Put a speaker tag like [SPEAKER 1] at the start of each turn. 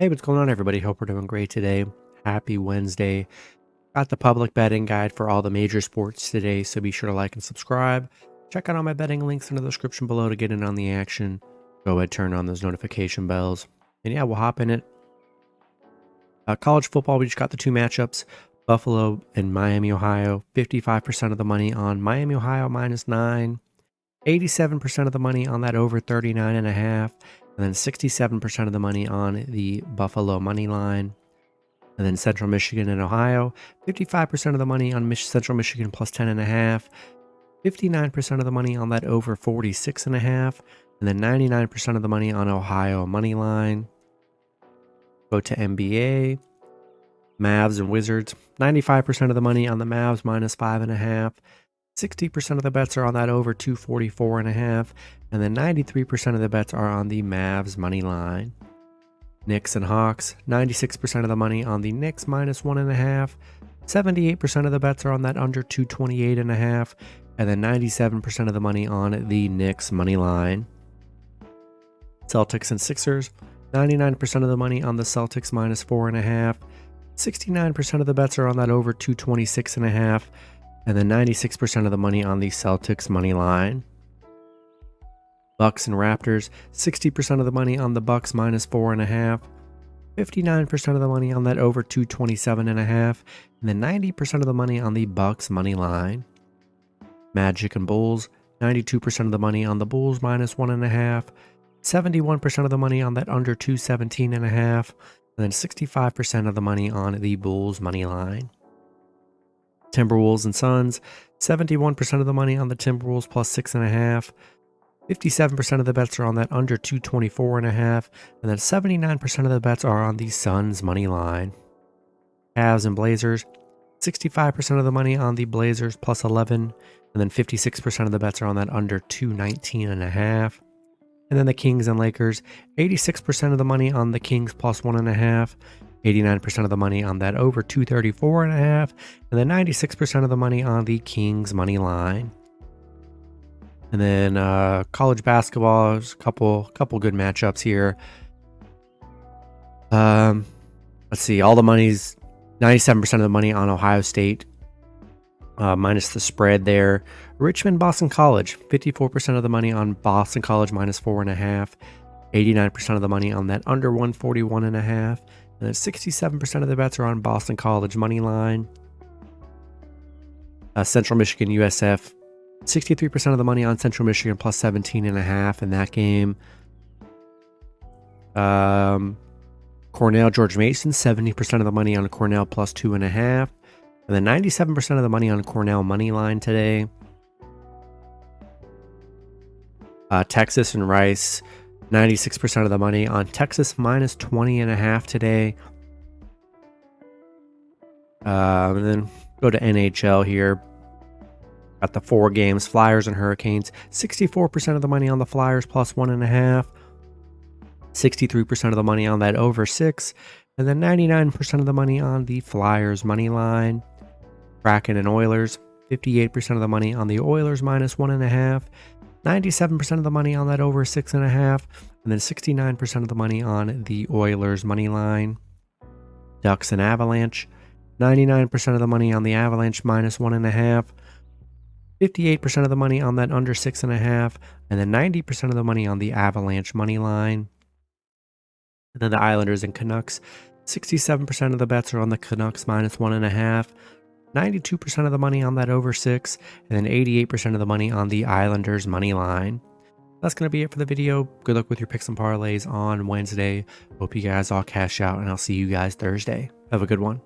[SPEAKER 1] Hey, what's going on, everybody? Hope we're doing great today. Happy Wednesday. Got the public betting guide for all the major sports today, so be sure to like and subscribe. Check out all my betting links in the description below to get in on the action. Go ahead, turn on those notification bells. And yeah, we'll hop in it. College football, we just got the two matchups. Buffalo and Miami, Ohio. 55% of the money on Miami, Ohio -9. 87% of the money on that over 39.5. And then 67% of the money on the Buffalo money line. And then Central Michigan and Ohio, 55% of the money on Central Michigan plus 10.5, 59% of the money on that over 46.5, and then 99% of the money on Ohio money line. Go to NBA, Mavs and Wizards, 95% of the money on the Mavs -5.5, 60% of the bets are on that over 244.5, and then 93% of the bets are on the Mavs money line. Knicks and Hawks, 96% of the money on the Knicks -1.5, 78% of the bets are on that under 228.5, and then 97% of the money on the Knicks money line. Celtics and Sixers, 99% of the money on the Celtics -4.5, 69% of the bets are on that over 226.5, and then 96% of the money on the Celtics money line. Bucks and Raptors, 60% of the money on the Bucks -4.5, 59% of the money on that over 227.5, and then 90% of the money on the Bucks money line. Magic and Bulls, 92% of the money on the Bulls -1.5, 71% of the money on that under 217.5, and then 65% of the money on the Bulls money line. Timberwolves and Suns, 71% of the money on the Timberwolves plus 6.5, 57% of the bets are on that under 224.5, and then 79% of the bets are on the Suns money line. Cavs and Blazers, 65% of the money on the Blazers plus 11, and then 56% of the bets are on that under 219.5. And then the Kings and Lakers, 86% of the money on the Kings plus 1.5, 89% of the money on that over 234.5, and then 96% of the money on the Kings money line. And then college basketball, there's a couple good matchups here. Let's see, all the money's 97% of the money on Ohio State, minus the spread there. Richmond, Boston College, 54% of the money on Boston College -4.5, 89% of the money on that under 141.5, and then 67% of the bets are on Boston College money line. Central Michigan, USF, 63% of the money on Central Michigan plus 17.5 in that game. Cornell, George Mason, 70% of the money on Cornell plus 2.5. And then 97% of the money on Cornell money line today. Texas and Rice, 96% of the money on Texas -20.5 today. And then go to NHL here. Got the 4 games, Flyers and Hurricanes. 64% of the money on the Flyers plus 1.5. 63% of the money on that over 6. And then 99% of the money on the Flyers money line. Kraken and Oilers. 58% of the money on the Oilers -1.5. 97% of the money on that over 6.5. And then 69% of the money on the Oilers money line. Ducks and Avalanche. 99% of the money on the Avalanche -1.5. 58% of the money on that under 6.5, and then 90% of the money on the Avalanche money line. And then the Islanders and Canucks, 67% of the bets are on the Canucks -1.5, 92% of the money on that over 6, and then 88% of the money on the Islanders money line. That's going to be it for the video. Good luck with your picks and parlays on Wednesday. Hope you guys all cash out, and I'll see you guys Thursday. Have a good one.